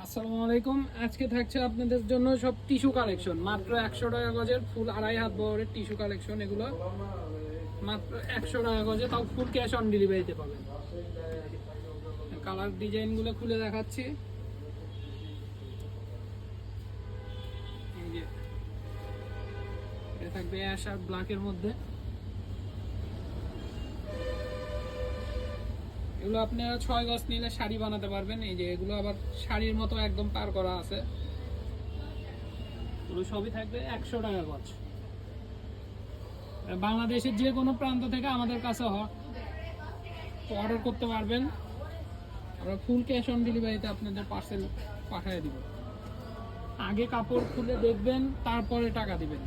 আসসালামু আলাইকুম। আজকে থাকছে আপনাদের জন্য সব টিস্যু কালেকশন, মাত্র 100 টাকা গজের ফুল 2.5 হাত বহরের টিস্যু কালেকশন। এগুলো মাত্র 100 টাকা গজে, তাও ফুল ক্যাশ অন ডেলিভারিতে পাবেন। কালার ডিজাইনগুলো খুলে দেখাচ্ছি। এই যে এটা থাকবে অ্যাশ আর ব্ল্যাকের মধ্যে। এগুলো আপনারা 6 গজ নিলে শাড়ি বানাতে পারবেন। এই যে এগুলো আবার শাড়ির মতো একদম পার করা আছে। এগুলো সবই থাকবে 100 টাকা গজ। বাংলাদেশের যে কোনো প্রান্ত থেকে আমাদের কাছে অর্ডার করতে পারবেন। আমরা ফুল ক্যাশ অন ডেলিভারিতে আপনাদের পার্সেল পাঠিয়ে দিব। আগে কাপড় খুলে দেখবেন, তারপরে টাকা দিবেন।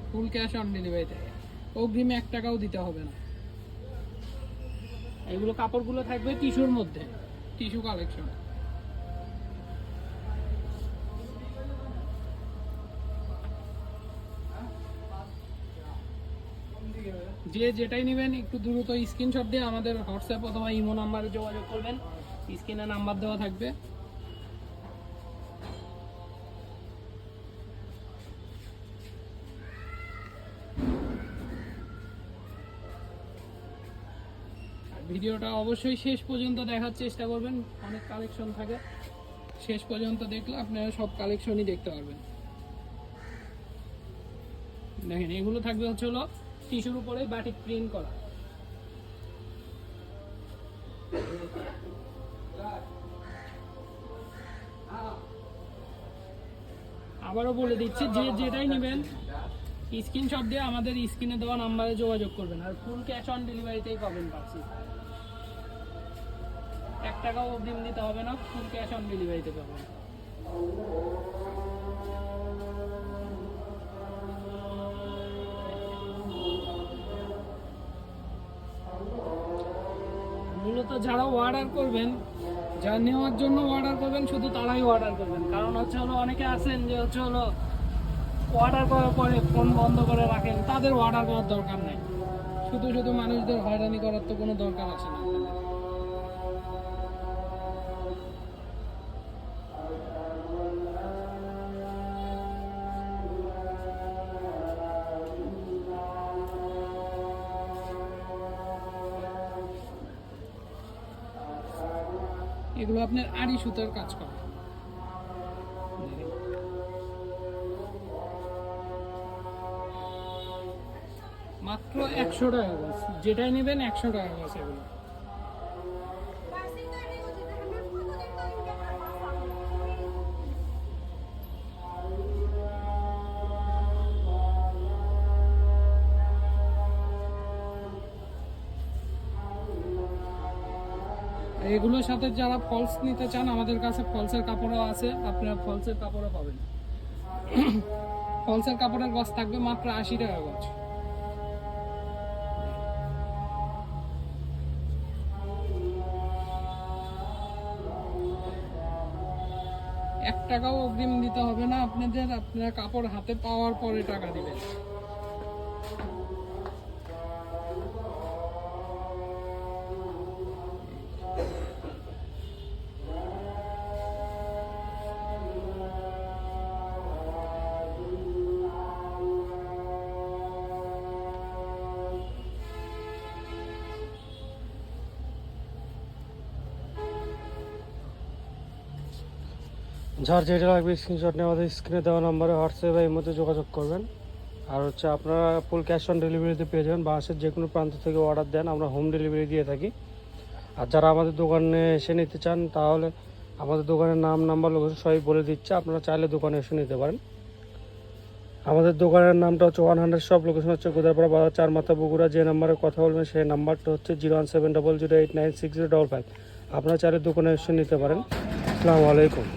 ফুল ক্যাশ অন ডেলিভারিতে, অগ্রিম 1 টাকাও দিতে হবে না। এগুলো কাপড়গুলো থাকবে টিস্যুর মধ্যে, টিস্যু কালেকশন। যে যেটাই নেবেন একটু দ্রুত স্ক্রিনশট দিয়ে আমাদের হোয়াটসঅ্যাপ অথবা ইমো নাম্বারে যোগাযোগ করবেন। স্ক্রিনে নাম্বার দেওয়া থাকবে। ভিডিওটা অবশ্যই শেষ পর্যন্ত দেখার চেষ্টা করবেন, অনেক কালেকশন থাকে। শেষ পর্যন্ত দেখলে আপনারা সব কালেকশনই দেখতে পারবেন। দেখেন, এগুলো থাকবে হলো টিস্যুর উপরে বাটিক প্রিন্ট করা। আবারও বলে দিচ্ছি, যে যেটাই নেবেন স্ক্রিনশট দিয়ে আমাদের স্ক্রিনে দেওয়া নাম্বারে যোগাযোগ করবেন। আর ফুল ক্যাশ অন ডেলিভারিতেই পাবেন পার্সেল। 1 টাকাও অগ্রিম দিতে হবে না, ফুল ক্যাশ অন ডেলিভারিতে পাবেন। মূলত যারা অর্ডার করবেন, যা নেওয়ার জন্য অর্ডার করবেন, শুধু তারাই অর্ডার করবেন। কারণ অনেকে আছেন যে অর্ডার করার পরে ফোন বন্ধ করে রাখেন, তাদের অর্ডার করার দরকার নেই। শুধু শুধু মানুষদের হয়রানি করার তো কোনো দরকার আছে না। এগুলো আপনার আড়ি সুতার কাজ করে। মাত্র 100 টাকা গজ, যেটাই নেবেন 100 টাকা গজ। এগুলো এগুলোর সাথে যারা ফলস নিতে চান, আমাদের কাছে ফলসের কাপড়ও আছে, আপনারা ফলসের কাপড়ও পাবেন। ফলসের কাপড়ের গজ থাকবে মাত্র 80 টাকা গজ। এক টাকাও অগ্রিম দিতে হবে না আপনাদের, আপনারা কাপড় হাতে পাওয়ার পরে টাকা দিবেন। যার যেটা লাগবে স্ক্রিনশট নিয়ে আমাদের স্ক্রিনে দেওয়া নাম্বারে হোয়াটসঅ্যাপ বা মধ্যে যোগাযোগ করবেন। আর আপনারা ফুল ক্যাশ অন ডেলিভারিতে পেয়ে যাবেন। বাংলাদেশের যে কোনো প্রান্ত থেকে অর্ডার দেন, আমরা হোম ডেলিভারি দিয়ে থাকি। আর যারা আমাদের দোকানে এসে নিতে চান, তাহলে আমাদের দোকানের নাম, নাম্বার, লোকেশন সবই বলে দিচ্ছে। আপনারা চাইলে দোকানে এসে নিতে পারেন। আমাদের দোকানের নামটা হচ্ছে 100 শপ, লোকেশন হচ্ছে গোদারপাড়া বাজার, 4 মাথা, বগুড়া। যে নাম্বারে কথা বলবেন সেই নাম্বারটা হচ্ছে 01700896055। আপনারা চাইলে দোকানে এসে নিতে পারেন। আসসালামু আলাইকুম।